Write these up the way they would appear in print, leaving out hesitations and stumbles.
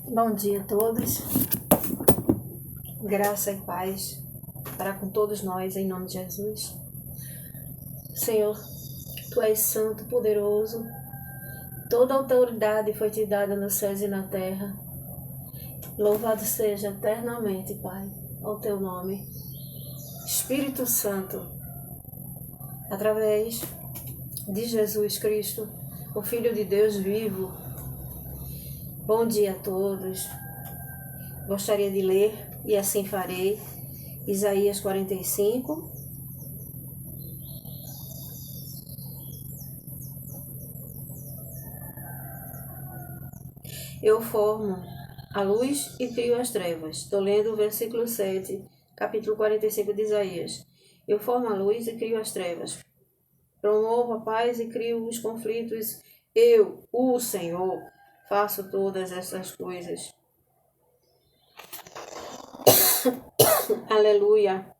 Bom dia a todos, graça e paz para com todos nós, em nome de Jesus. Senhor, Tu és santo, poderoso, toda autoridade foi te dada nos céus e na terra. Louvado seja eternamente, Pai, ao Teu nome. Espírito Santo, através de Jesus Cristo, o Filho de Deus vivo. Bom dia a todos. Gostaria de ler, e assim farei, Isaías 45. Eu formo a luz e crio as trevas. Estou lendo o versículo 7, capítulo 45 de Isaías. Eu formo a luz e crio as trevas. Promovo a paz e crio os conflitos. Eu, o Senhor, faço todas essas coisas. Aleluia.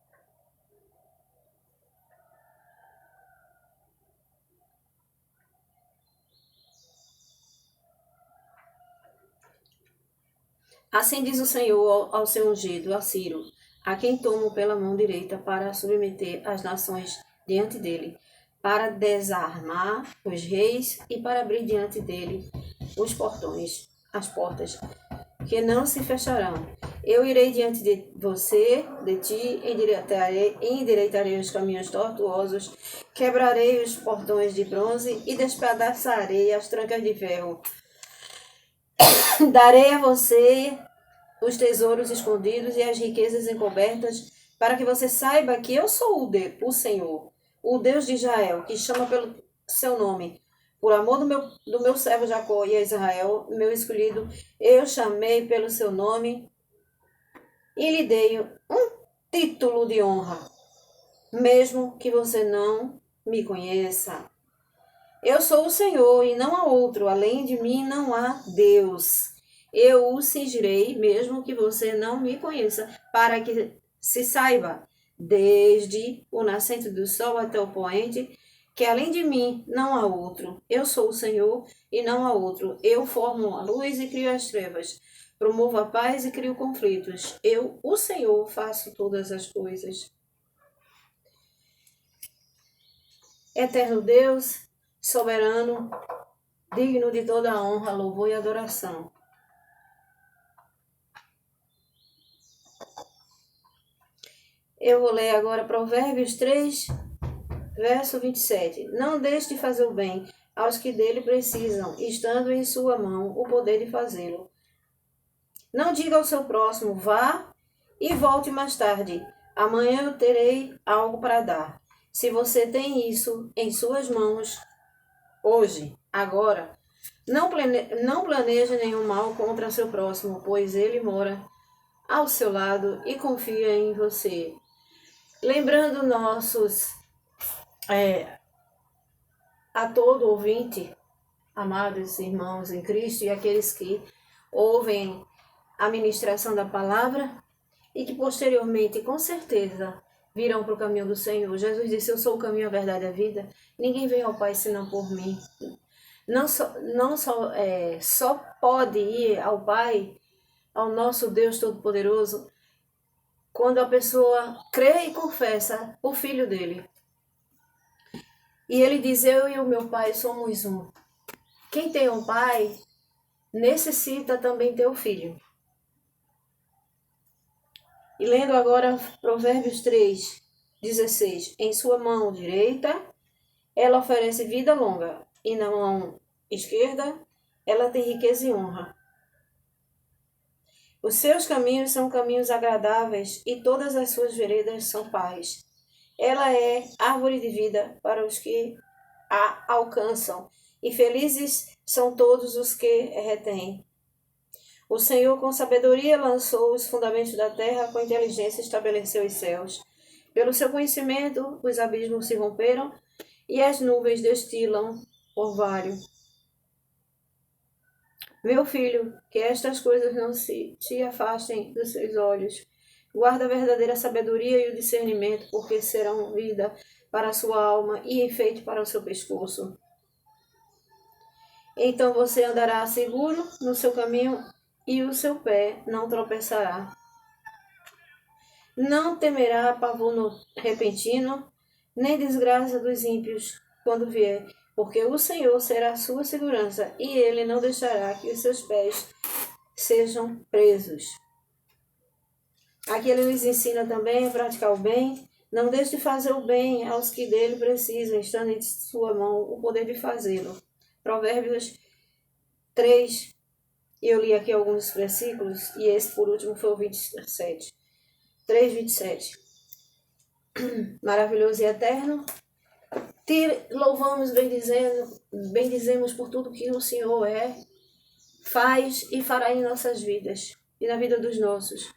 Assim diz o Senhor ao seu ungido, a Ciro, a quem tomo pela mão direita para submeter as nações diante dele, para desarmar os reis e para abrir diante dele os portões, as portas, que não se fecharão. Eu irei diante de você, de ti, endireitarei os caminhos tortuosos, quebrarei os portões de bronze e despedaçarei as trancas de ferro. Darei a você os tesouros escondidos e as riquezas encobertas, para que você saiba que eu sou o Senhor, o Deus de Israel, que chama pelo seu nome. Por amor do meu servo Jacó e a Israel, meu escolhido, eu chamei pelo seu nome e lhe dei um título de honra, mesmo que você não me conheça. Eu sou o Senhor e não há outro, além de mim não há Deus. Eu o cingirei, mesmo que você não me conheça, para que se saiba, desde o nascente do sol até o poente, que além de mim não há outro. Eu sou o Senhor e não há outro. Eu formo a luz e crio as trevas. Promovo a paz e crio conflitos. Eu, o Senhor, faço todas as coisas. Eterno Deus, soberano, digno de toda a honra, louvor e adoração. Eu vou ler agora Provérbios 3, verso 27. Não deixe de fazer o bem aos que dele precisam, estando em sua mão o poder de fazê-lo. Não diga ao seu próximo, vá e volte mais tarde. Amanhã eu terei algo para dar. Se você tem isso em suas mãos, hoje, agora, não planeje nenhum mal contra seu próximo, pois ele mora ao seu lado e confia em você. Lembrando a todo ouvinte, amados irmãos em Cristo e aqueles que ouvem a ministração da palavra e que posteriormente, com certeza, virão para o caminho do Senhor. Jesus disse, eu sou o caminho, a verdade e a vida. Ninguém vem ao Pai senão por mim. Só pode ir ao Pai, ao nosso Deus Todo-Poderoso, quando a pessoa crê e confessa o Filho dele. E ele diz, eu e o meu Pai somos um. Quem tem um Pai necessita também ter o Filho. E lendo agora Provérbios 3, 16. Em sua mão direita, ela oferece vida longa, e na mão esquerda, ela tem riqueza e honra. Os seus caminhos são caminhos agradáveis, e todas as suas veredas são paz. Ela é árvore de vida para os que a alcançam, e felizes são todos os que retêm. O Senhor com sabedoria lançou os fundamentos da terra, com inteligência estabeleceu os céus. Pelo seu conhecimento, os abismos se romperam, e as nuvens destilam orvalho. Meu filho, que estas coisas não te afastem dos seus olhos. Guarda a verdadeira sabedoria e o discernimento, porque serão vida para a sua alma e enfeite para o seu pescoço. Então você andará seguro no seu caminho e o seu pé não tropeçará. Não temerá pavor repentino, nem desgraça dos ímpios quando vier, porque o Senhor será a sua segurança, e ele não deixará que os seus pés sejam presos. Aqui ele nos ensina também a praticar o bem. Não deixe de fazer o bem aos que dele precisam, estando em sua mão o poder de fazê-lo. Provérbios 3, eu li aqui alguns versículos, e esse por último foi o 27. 3, 27. Maravilhoso e eterno. Te louvamos, bendizemos por tudo que o Senhor faz e fará em nossas vidas e na vida dos nossos.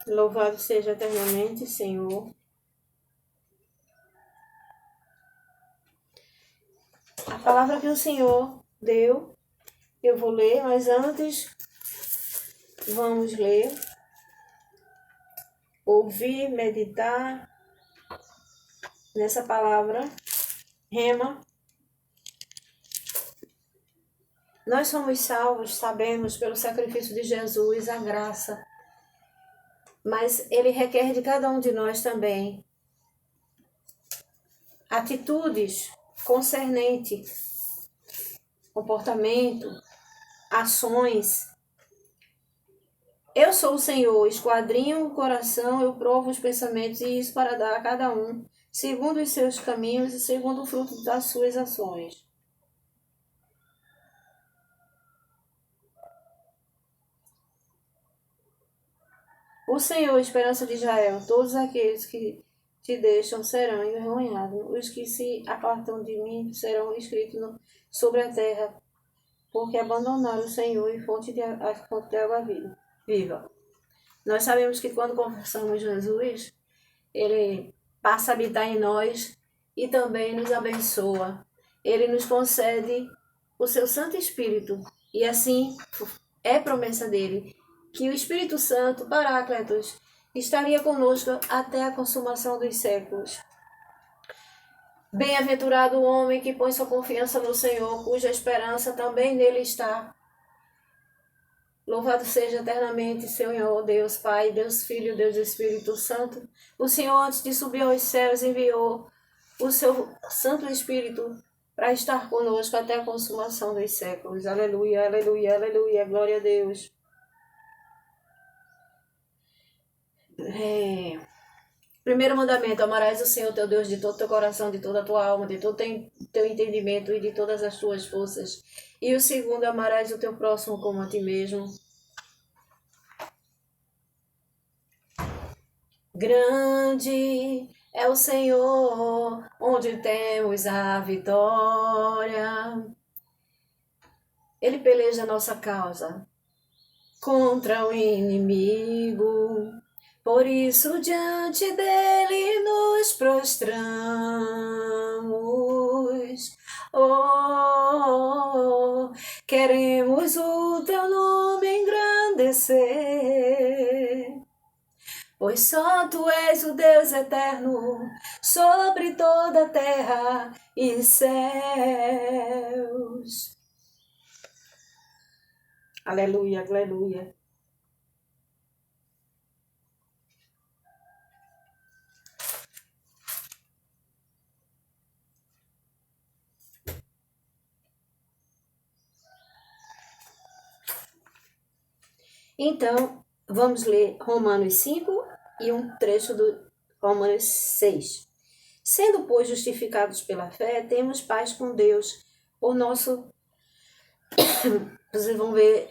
Louvado seja eternamente, Senhor. A palavra que o Senhor deu, eu vou ler, mas antes vamos ler, ouvir, meditar nessa palavra, rema. Nós somos salvos, sabemos, pelo sacrifício de Jesus, a graça. Mas ele requer de cada um de nós também atitudes concernentes, comportamento, ações. Eu sou o Senhor, esquadrinho o coração, eu provo os pensamentos, e isso para dar a cada um, segundo os seus caminhos e segundo o fruto das suas ações. O Senhor, esperança de Israel, todos aqueles que te deixam serão envergonhados, os que se apartam de mim serão escritos sobre a terra, porque abandonaram o Senhor e a fonte de água viva. Nós sabemos que quando confessamos Jesus, ele passa a habitar em nós e também nos abençoa. Ele nos concede o seu Santo Espírito, e assim é promessa dele que o Espírito Santo, Paráclitos, estaria conosco até a consumação dos séculos. Bem-aventurado o homem que põe sua confiança no Senhor, cuja esperança também nele está. Louvado seja eternamente, Senhor, Deus Pai, Deus Filho, Deus Espírito Santo. O Senhor, antes de subir aos céus, enviou o seu Santo Espírito para estar conosco até a consumação dos séculos. Aleluia, aleluia, aleluia, glória a Deus. Primeiro mandamento: amarás o Senhor teu Deus de todo teu coração, de toda a tua alma, de todo teu entendimento e de todas as tuas forças. E o segundo: amarás o teu próximo como a ti mesmo. Grande é o Senhor, onde temos a vitória. Ele peleja a nossa causa contra o inimigo. Por isso diante dele nos prostramos. Oh, queremos o teu nome engrandecer. Pois só tu és o Deus eterno sobre toda a terra e céus. Aleluia, aleluia. Então, vamos ler Romanos 5 e um trecho do Romanos 6. Sendo, pois, justificados pela fé, temos paz com Deus, o nosso... Vocês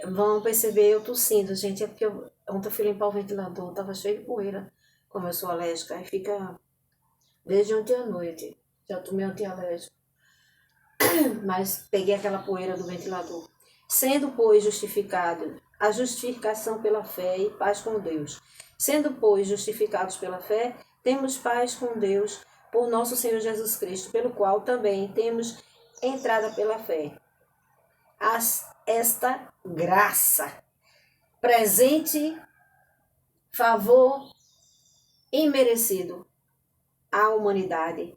vão perceber, eu tossindo, gente, é porque ontem eu fui limpar o ventilador, tava cheio de poeira, como eu sou alérgica, aí fica desde ontem à noite, já tomei antialérgico, mas peguei aquela poeira do ventilador. Sendo, pois, justificado, a justificação pela fé e paz com Deus. Sendo, pois, justificados pela fé, temos paz com Deus por nosso Senhor Jesus Cristo, pelo qual também temos entrada pela fé. Esta graça, presente, favor imerecido à humanidade,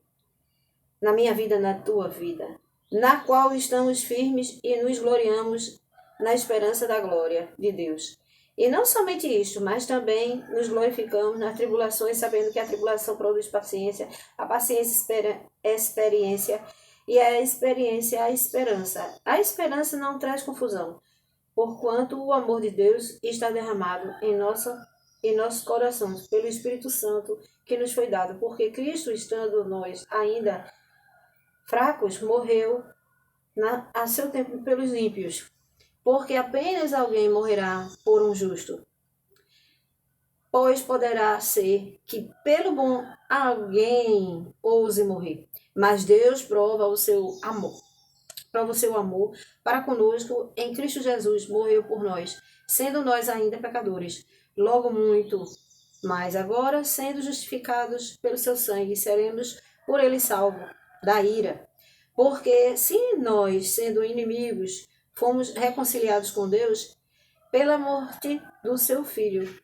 na minha vida, na tua vida, na qual estamos firmes e nos gloriamos na esperança da glória de Deus. E não somente isto, mas também nos glorificamos nas tribulações, sabendo que a tribulação produz paciência, a paciência experiência, e a experiência a esperança. A esperança não traz confusão, porquanto o amor de Deus está derramado em nossos corações, pelo Espírito Santo que nos foi dado, porque Cristo, estando nós ainda fracos, morreu a seu tempo pelos ímpios, porque apenas alguém morrerá por um justo. Pois poderá ser que pelo bom alguém ouse morrer, mas Deus prova o seu amor para conosco em Cristo Jesus, morreu por nós, sendo nós ainda pecadores. Logo muito, mas agora, sendo justificados pelo seu sangue, seremos por ele salvos da ira. Porque se nós, sendo inimigos, fomos reconciliados com Deus pela morte do seu Filho,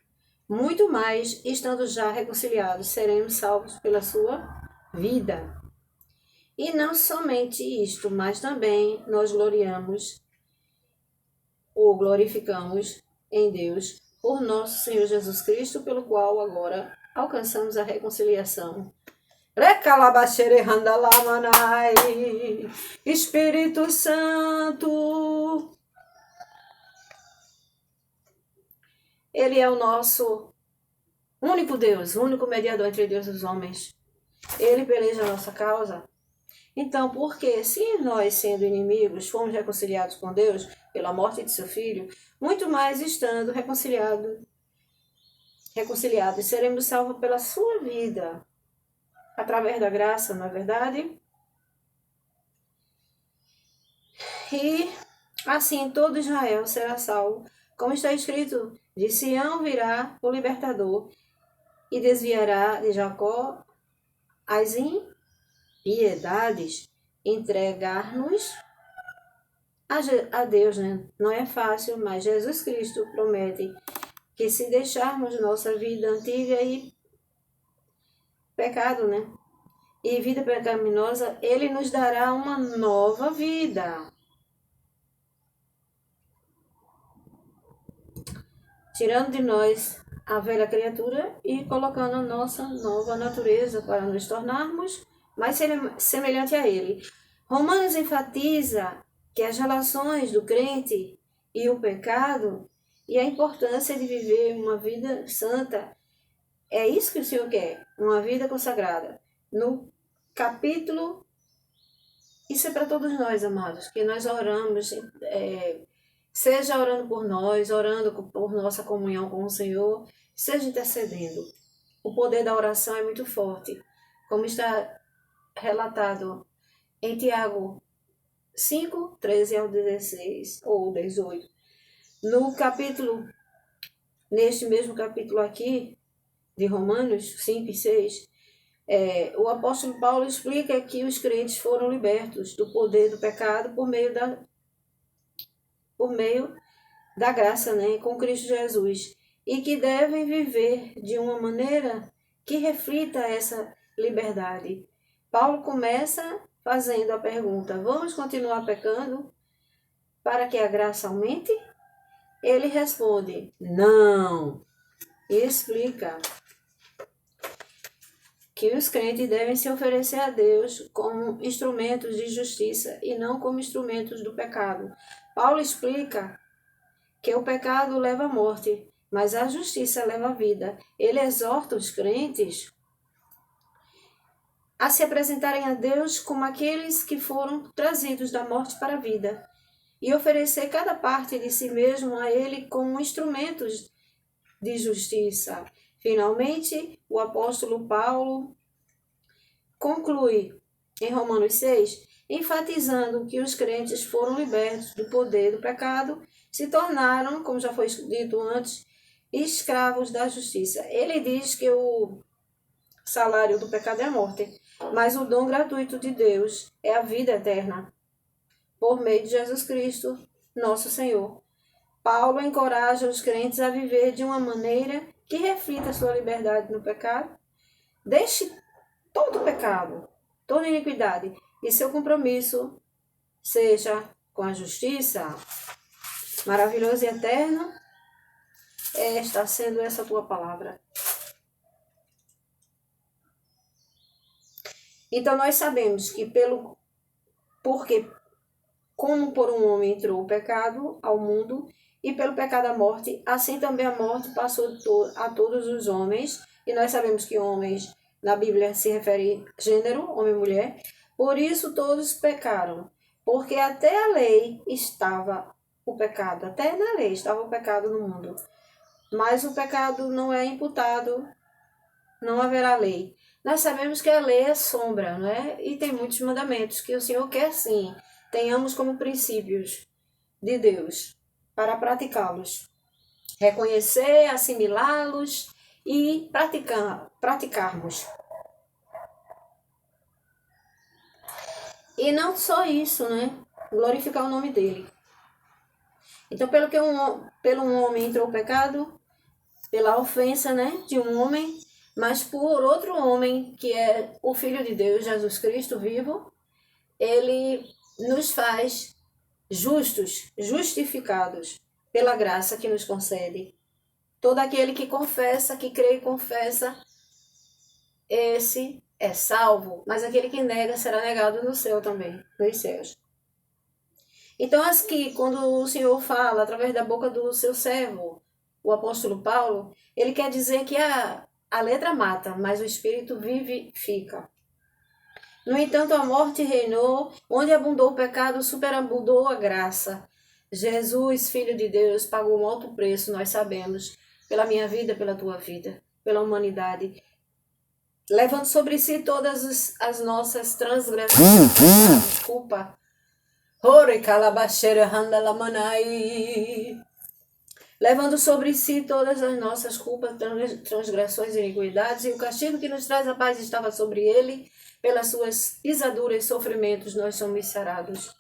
muito mais, estando já reconciliados, seremos salvos pela sua vida. E não somente isto, mas também nós glorificamos em Deus por nosso Senhor Jesus Cristo, pelo qual agora alcançamos a reconciliação. Espírito Santo, Ele é o nosso único Deus, único mediador entre Deus e os homens. Ele peleja a nossa causa. Então, porque se nós, sendo inimigos, fomos reconciliados com Deus pela morte de seu Filho, muito mais estando reconciliados, seremos salvos pela sua vida, através da graça, não é verdade? E assim todo Israel será salvo, como está escrito, de Sião virá o libertador e desviará de Jacó as impiedades, entregar-nos a Deus, né? Não é fácil, mas Jesus Cristo promete que se deixarmos nossa vida antiga e pecado, né? E vida pecaminosa, Ele nos dará uma nova vida. Tirando de nós a velha criatura e colocando a nossa nova natureza para nos tornarmos mais semelhante a Ele. Romanos enfatiza que as relações do crente e o pecado e a importância de viver uma vida santa, é isso que o Senhor quer, uma vida consagrada. No capítulo, isso é para todos nós, amados, que nós oramos, seja orando por nós, orando por nossa comunhão com o Senhor, seja intercedendo. O poder da oração é muito forte, como está relatado em Tiago 5, 13 ao 16, ou 18. Neste mesmo capítulo aqui, de Romanos 5 e 6, o apóstolo Paulo explica que os crentes foram libertos do poder do pecado por meio da graça, né, com Cristo Jesus, e que devem viver de uma maneira que reflita essa liberdade. Paulo começa fazendo a pergunta: vamos continuar pecando para que a graça aumente? Ele responde: não. E explica que os crentes devem se oferecer a Deus como instrumentos de justiça e não como instrumentos do pecado. Paulo explica que o pecado leva à morte, mas a justiça leva à vida. Ele exorta os crentes a se apresentarem a Deus como aqueles que foram trazidos da morte para a vida e oferecer cada parte de si mesmo a Ele como instrumentos de justiça. Finalmente, o apóstolo Paulo conclui em Romanos 6, enfatizando que os crentes foram libertos do poder do pecado, se tornaram, como já foi dito antes, escravos da justiça. Ele diz que o salário do pecado é a morte, mas o dom gratuito de Deus é a vida eterna, por meio de Jesus Cristo, nosso Senhor. Paulo encoraja os crentes a viver de uma maneira que reflita sua liberdade no pecado. Deixe todo o pecado toda iniquidade, e seu compromisso seja com a justiça. Maravilhoso e eterno está sendo essa tua palavra. Então nós sabemos que porque como por um homem entrou o pecado ao mundo, e pelo pecado a morte, assim também a morte passou a todos os homens. E nós sabemos que homens, na Bíblia, se refere a gênero, homem e mulher. Por isso todos pecaram, porque até a lei estava o pecado. Até na lei estava o pecado no mundo. Mas o pecado não é imputado, não haverá lei. Nós sabemos que a lei é sombra, não é? E tem muitos mandamentos que o Senhor quer sim tenhamos como princípios de Deus para praticá-los. Reconhecer, assimilá-los e praticarmos. E não só isso, né? Glorificar o nome dele. Então, pelo um homem entrou o pecado, pela ofensa, né, de um homem, mas por outro homem, que é o Filho de Deus, Jesus Cristo vivo, ele nos faz justos, justificados pela graça que nos concede. Todo aquele que confessa, que crê e confessa, esse é salvo, mas aquele que nega será negado no céu também, nos céus. Então, quando o Senhor fala através da boca do seu servo, o apóstolo Paulo, ele quer dizer que a letra mata, mas o Espírito vivifica. No entanto, a morte reinou, onde abundou o pecado, superabundou a graça. Jesus, Filho de Deus, pagou um alto preço, nós sabemos, pela minha vida, pela tua vida, pela humanidade, levando sobre si todas as nossas transgressões, desculpa. Levando sobre si todas as nossas culpas, transgressões e iniquidades, e o castigo que nos traz a paz estava sobre ele. Pelas suas pisaduras e sofrimentos nós somos sarados.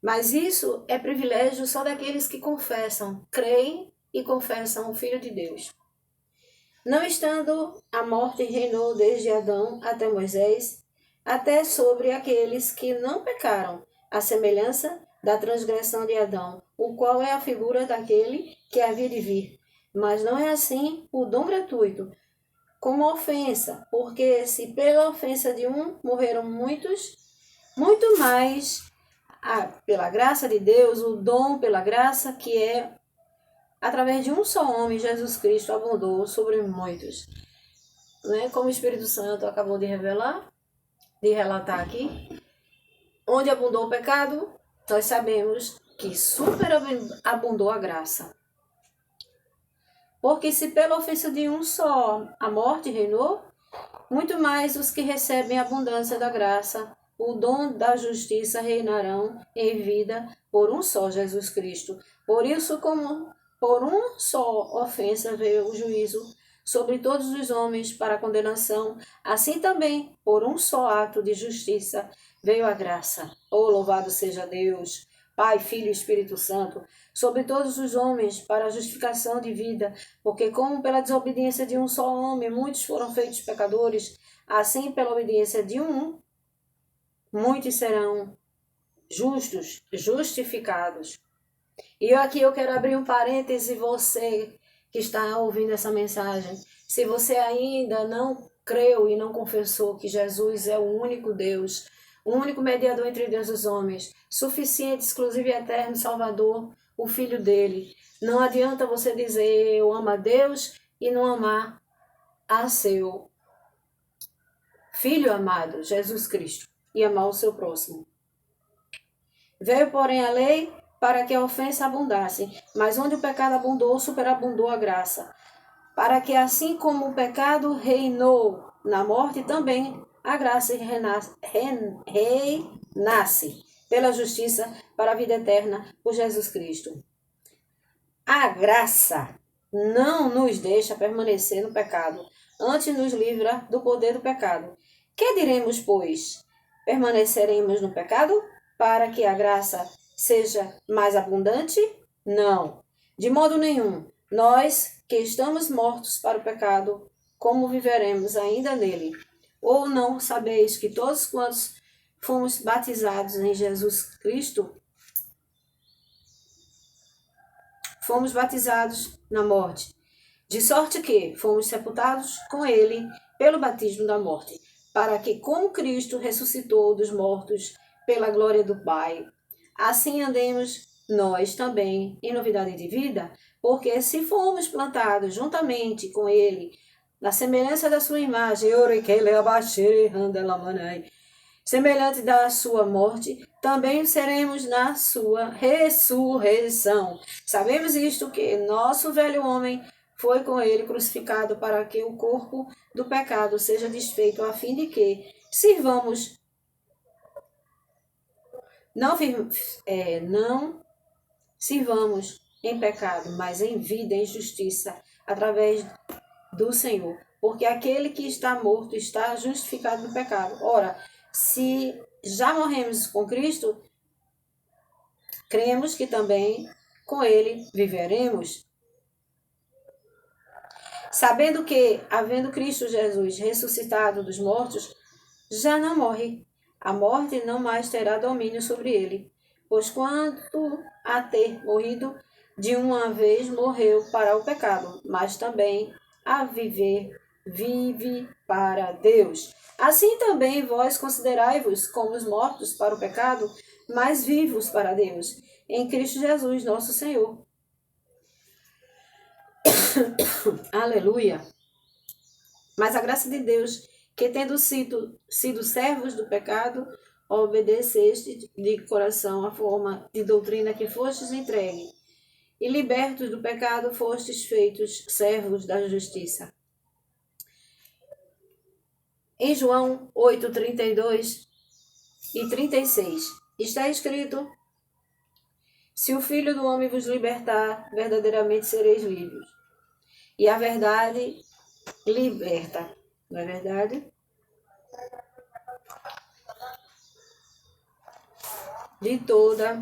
Mas isso é privilégio só daqueles que confessam, creem e confessam o Filho de Deus. Não estando a morte reinou desde Adão até Moisés, até sobre aqueles que não pecaram, à semelhança da transgressão de Adão, o qual é a figura daquele que havia de vir. Mas não é assim o dom gratuito, como ofensa, porque se pela ofensa de um morreram muitos, muito mais pela graça de Deus, o dom pela graça que é através de um só homem, Jesus Cristo, abundou sobre muitos. Né? Como o Espírito Santo acabou de relatar aqui, onde abundou o pecado, nós sabemos que superabundou a graça. Porque se pela ofensa de um só a morte reinou, muito mais os que recebem a abundância da graça, o dom da justiça reinarão em vida por um só Jesus Cristo. Por isso, como por um só ofensa veio o juízo sobre todos os homens para condenação, assim também por um só ato de justiça veio a graça. Oh, louvado seja Deus, Pai, Filho e Espírito Santo, sobre todos os homens para a justificação de vida, porque como pela desobediência de um só homem muitos foram feitos pecadores, assim pela obediência de um, muitos serão justos, justificados. E aqui eu quero abrir um parêntese, você que está ouvindo essa mensagem, se você ainda não creu e não confessou que Jesus é o único Deus, o único mediador entre Deus e os homens, suficiente, exclusivo e eterno Salvador, o Filho dele. Não adianta você dizer eu amo a Deus e não amar a seu Filho amado, Jesus Cristo, e amar o seu próximo. Veio, porém, a lei para que a ofensa abundasse, mas onde o pecado abundou, superabundou a graça. Para que assim como o pecado reinou na morte, também a graça reinasse pela justiça para a vida eterna por Jesus Cristo. A graça não nos deixa permanecer no pecado, antes nos livra do poder do pecado. Que diremos, pois? Permaneceremos no pecado para que a graça seja mais abundante? Não, de modo nenhum. Nós que estamos mortos para o pecado, como viveremos ainda nele? Ou não sabeis que todos quantos fomos batizados em Jesus Cristo, fomos batizados na morte, de sorte que fomos sepultados com ele pelo batismo da morte, para que, como Cristo ressuscitou dos mortos pela glória do Pai, assim andemos nós também em novidade de vida, porque se fomos plantados juntamente com ele, na semelhança da sua imagem, semelhante da sua morte, também seremos na sua ressurreição. Sabemos isto, que nosso velho homem foi com ele crucificado para que o corpo do pecado seja desfeito, a fim de que sirvamos não sirvamos em pecado, mas em vida, em justiça, através do Senhor. Porque aquele que está morto está justificado do pecado. Ora, se já morremos com Cristo, cremos que também com ele viveremos. Sabendo que, havendo Cristo Jesus ressuscitado dos mortos, já não morre. A morte não mais terá domínio sobre ele. Pois quanto a ter morrido, de uma vez morreu para o pecado, mas também a viver, vive para Deus. Assim também vós considerai-vos como os mortos para o pecado, mas vivos para Deus, em Cristo Jesus, nosso Senhor. Aleluia! Mas a graça de Deus, que tendo sido servos do pecado, obedeceste de coração a forma de doutrina que fostes entregue, e libertos do pecado fostes feitos servos da justiça. Em João 8, 32 e 36, está escrito: se o Filho do Homem vos libertar, verdadeiramente sereis livres. E a verdade liberta, não é verdade? De toda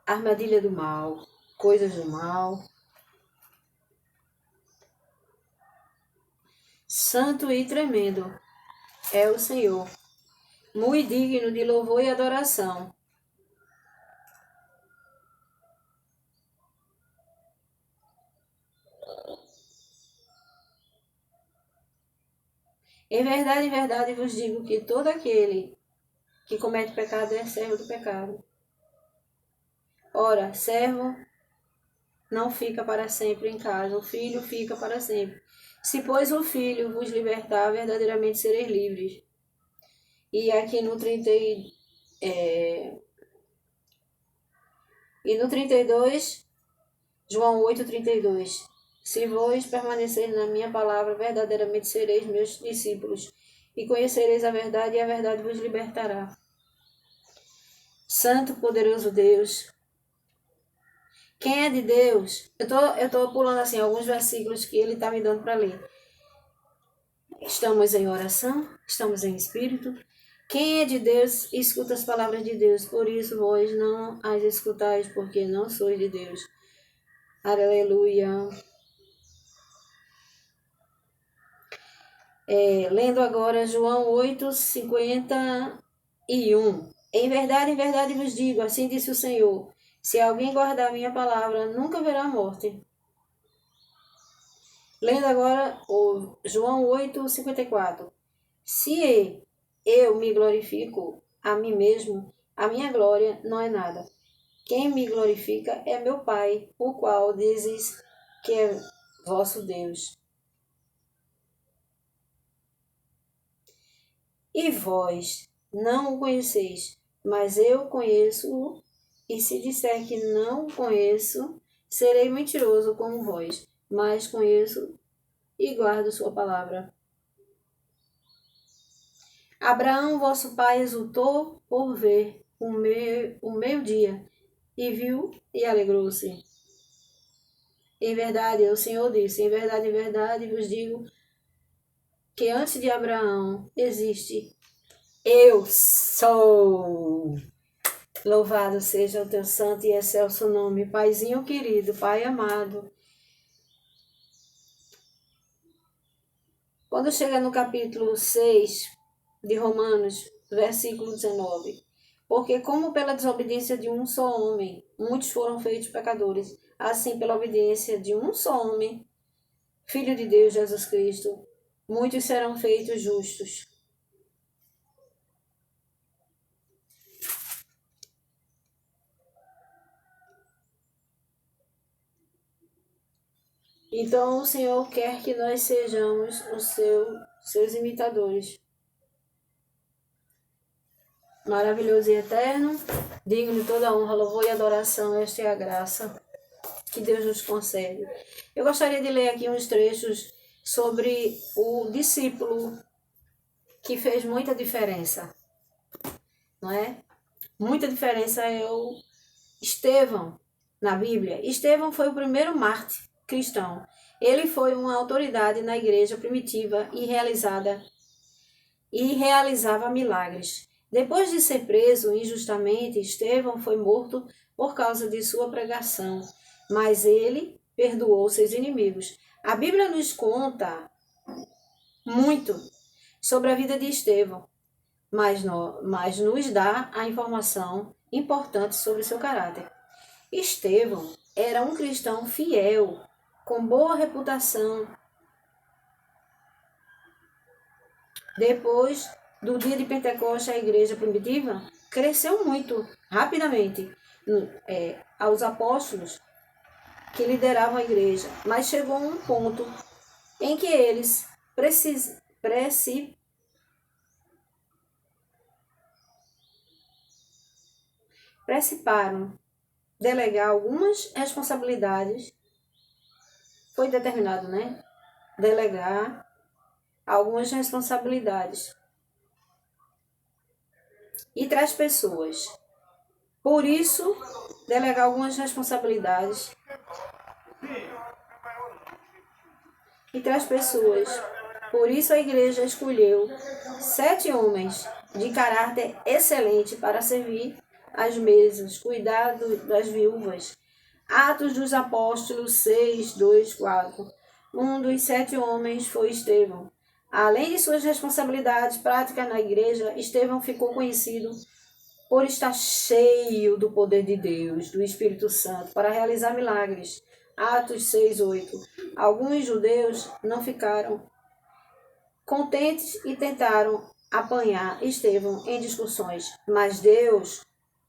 armadilha do mal, coisas do mal. Santo e tremendo é o Senhor, muito digno de louvor e adoração. Em verdade vos digo que todo aquele que comete pecado é servo do pecado. Ora, servo não fica para sempre em casa, o filho fica para sempre. Se, pois, o Filho vos libertar, verdadeiramente sereis livres. E aqui no 32, João 8, 32. Se vós permaneceres na minha palavra, verdadeiramente sereis meus discípulos, e conhecereis a verdade, e a verdade vos libertará. Santo, poderoso Deus. Quem é de Deus? Eu tô pulando assim alguns versículos que ele está me dando para ler. Estamos em oração, estamos em espírito. Quem é de Deus, escuta as palavras de Deus. Por isso vós não as escutais, porque não sois de Deus. Aleluia. Lendo agora João 8, 51. Em verdade vos digo, assim disse o Senhor, se alguém guardar a minha palavra, nunca verá morte. Lendo agora o João 8, 54. Se eu me glorifico a mim mesmo, a minha glória não é nada. Quem me glorifica é meu Pai, o qual dizes que é vosso Deus. E vós não o conheceis, mas eu conheço-o, e se disser que não o conheço, serei mentiroso como vós, mas conheço e guardo sua palavra. Abraão, vosso pai, exultou por ver o meio-dia, e viu e alegrou-se. Em verdade, o Senhor disse, em verdade vos digo, que antes de Abraão existe eu sou. Louvado seja o teu santo e excelso nome, Paizinho querido, Pai amado. Quando chega no capítulo 6 de Romanos, versículo 19. Porque como pela desobediência de um só homem, muitos foram feitos pecadores, assim pela obediência de um só homem, Filho de Deus, Jesus Cristo, muitos serão feitos justos. Então o Senhor quer que nós sejamos seus imitadores. Maravilhoso e eterno, digno de toda honra, louvor e adoração, esta é a graça que Deus nos concede. Eu gostaria de ler aqui uns trechos sobre o discípulo que fez muita diferença, não é? Muita diferença é o Estevão na Bíblia. Estevão foi o primeiro mártir cristão. Ele foi uma autoridade na igreja primitiva e realizava milagres. Depois de ser preso injustamente, Estevão foi morto por causa de sua pregação, mas ele perdoou seus inimigos. A Bíblia nos conta muito sobre a vida de Estevão, mas nos dá a informação importante sobre seu caráter. Estevão era um cristão fiel, com boa reputação. Depois do dia de Pentecostes, a igreja primitiva cresceu muito rapidamente aos apóstolos que lideravam a igreja, mas chegou um ponto em que eles precipitaram delegar algumas responsabilidades. Foi determinado, né? Delegar algumas responsabilidades e traz pessoas. Por isso, delegar algumas responsabilidades e traz pessoas. Por isso a igreja escolheu 7 homens de caráter excelente para servir as mesas, cuidar das viúvas. Atos dos Apóstolos 6, 2, 4. Um dos 7 homens foi Estevão. Além de suas responsabilidades práticas na igreja, Estevão ficou conhecido por estar cheio do poder de Deus, do Espírito Santo, para realizar milagres. Atos 6, 8. Alguns judeus não ficaram contentes e tentaram apanhar Estevão em discussões, mas Deus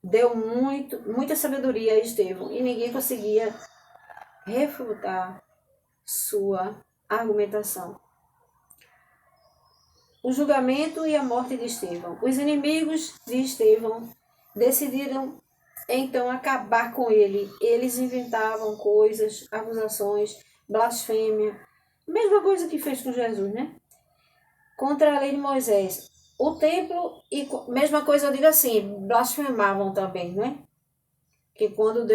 deu muita sabedoria a Estevão e ninguém conseguia refutar sua argumentação. O julgamento e a morte de Estevão. Os inimigos de Estevão decidiram então acabar com ele. Eles inventavam coisas, acusações, blasfêmia, mesma coisa que fez com Jesus, né? Contra a lei de Moisés. O templo, e mesma coisa eu digo assim, blasfemavam também, né? Que quando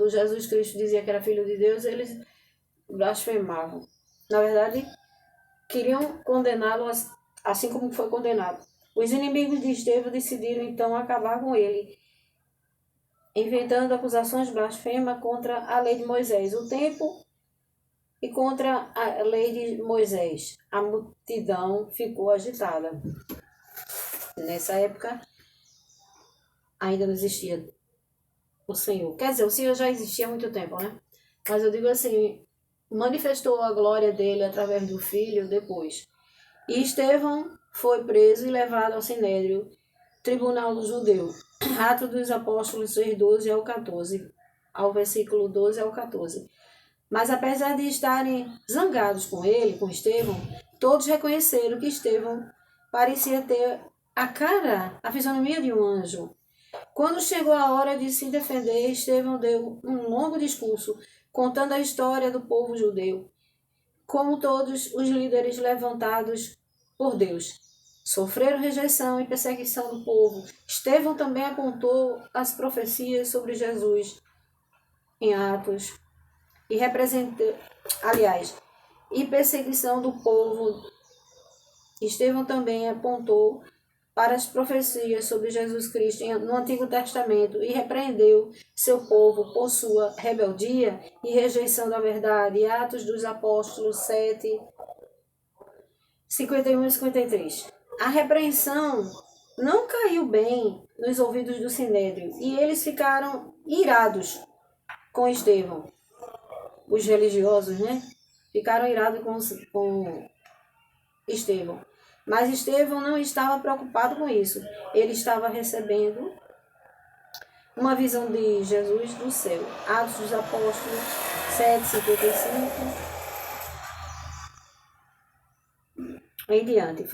Jesus Cristo dizia que era filho de Deus, eles blasfemavam. Na verdade, queriam condená-lo assim como foi condenado. Os inimigos de Estevão decidiram então acabar com ele, inventando acusações blasfemas contra a lei de Moisés, o templo e contra a lei de Moisés. A multidão ficou agitada. Nessa época, ainda não existia o Senhor. Quer dizer, o Senhor já existia há muito tempo, né? Mas eu digo assim, manifestou a glória dele através do Filho depois. E Estevão foi preso e levado ao Sinédrio, tribunal do judeu. Atos dos Apóstolos 6, 12 ao 14, ao versículo 12 ao 14. Mas apesar de estarem zangados com ele, com Estevão, todos reconheceram que Estevão parecia ter a fisionomia de um anjo. Quando chegou a hora de se defender, Estevão deu um longo discurso, contando a história do povo judeu, como todos os líderes levantados por Deus sofreram rejeição e perseguição do povo. Estevão também apontou as profecias sobre Jesus em Atos e e perseguição do povo. Estevão também apontou para as profecias sobre Jesus Cristo no Antigo Testamento e repreendeu seu povo por sua rebeldia e rejeição da verdade. Atos dos Apóstolos 7, 51 e 53. A repreensão não caiu bem nos ouvidos do Sinédrio e eles ficaram irados com Estevão. Os religiosos, né? Ficaram irados com Estevão. Mas Estevão não estava preocupado com isso. Ele estava recebendo uma visão de Jesus do céu. Atos dos Apóstolos 7:55. Em diante.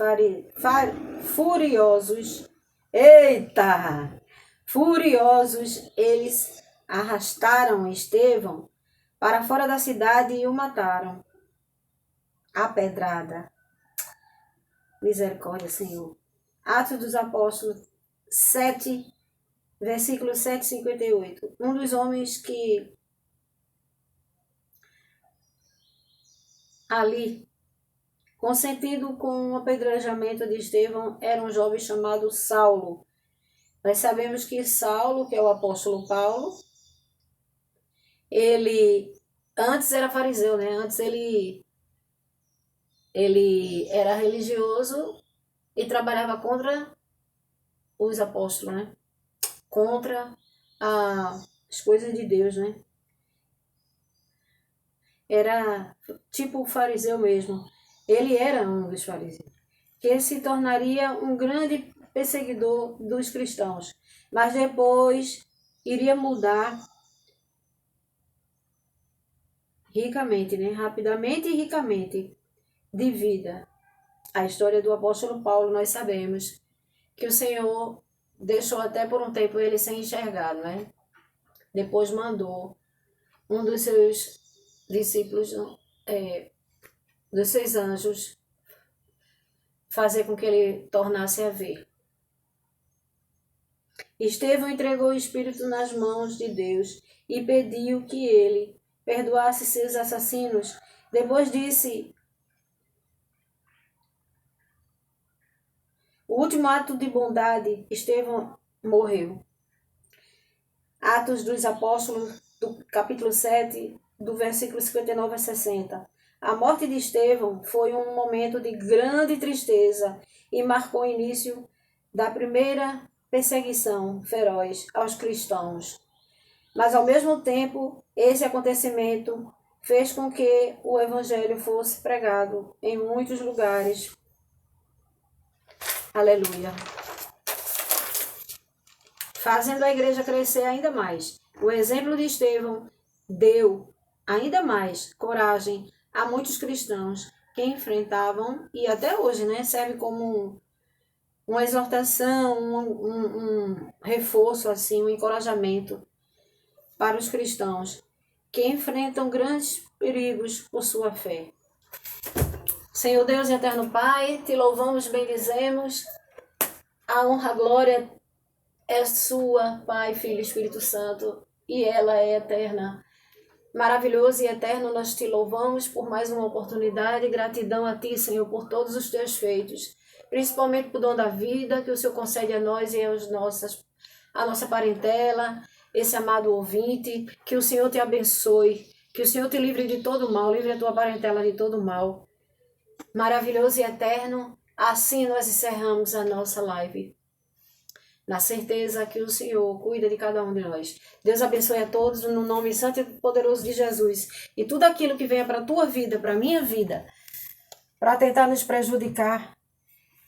Furiosos. Eita! Furiosos, eles arrastaram Estevão para fora da cidade e o mataram. A pedrada. Misericórdia, Senhor. Atos dos Apóstolos 7, versículo 7:58. Um dos homens que ali, consentido com o apedrejamento de Estevão, era um jovem chamado Saulo. Nós sabemos que Saulo, que é o apóstolo Paulo, ele antes era fariseu, né? Antes ele era religioso e trabalhava contra os apóstolos, né? Contra as coisas de Deus, né? Era tipo fariseu mesmo. Ele era um dos fariseus, que se tornaria um grande perseguidor dos cristãos, mas depois iria mudar ricamente, né? Rapidamente e ricamente de vida. A história do apóstolo Paulo, nós sabemos que o Senhor deixou até por um tempo ele sem enxergar, né? Depois mandou um dos seus discípulos, dos seus anjos, fazer com que ele tornasse a ver. Estevão entregou o Espírito nas mãos de Deus e pediu que ele perdoasse seus assassinos. Depois disse: o último ato de bondade, Estevão morreu. Atos dos Apóstolos, do capítulo 7, do versículo 59 a 60. A morte de Estevão foi um momento de grande tristeza e marcou o início da primeira perseguição feroz aos cristãos. Mas, ao mesmo tempo, esse acontecimento fez com que o evangelho fosse pregado em muitos lugares. Aleluia. Fazendo a igreja crescer ainda mais. O exemplo de Estevão deu ainda mais coragem a muitos cristãos que enfrentavam, e até hoje, né, serve como uma exortação, um reforço, assim, um encorajamento para os cristãos que enfrentam grandes perigos por sua fé. Senhor Deus e eterno Pai, te louvamos, bendizemos. A honra, a glória é sua, Pai, Filho e Espírito Santo, e ela é eterna. Maravilhoso e eterno, nós te louvamos por mais uma oportunidade. Gratidão a ti, Senhor, por todos os teus feitos, principalmente por dom da vida que o Senhor concede a nós e a nossa parentela, esse amado ouvinte. Que o Senhor te abençoe, que o Senhor te livre de todo mal, livre a tua parentela de todo mal. Maravilhoso e eterno, assim nós encerramos a nossa live, na certeza que o Senhor cuida de cada um de nós. Deus abençoe a todos no nome santo e poderoso de Jesus. E tudo aquilo que venha para a tua vida, para a minha vida, para tentar nos prejudicar,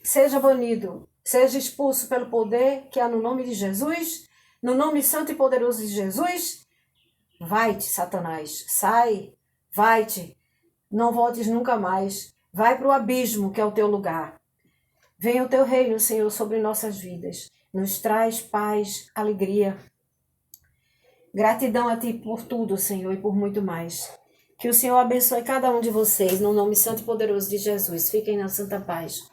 seja banido, seja expulso pelo poder que há no nome de Jesus, no nome santo e poderoso de Jesus. Vai-te, Satanás, sai, vai-te, não voltes nunca mais. Vai para o abismo que é o teu lugar. Venha o teu reino, Senhor, sobre nossas vidas. Nos traz paz, alegria. Gratidão a ti por tudo, Senhor, e por muito mais. Que o Senhor abençoe cada um de vocês, no nome santo e poderoso de Jesus. Fiquem na santa paz.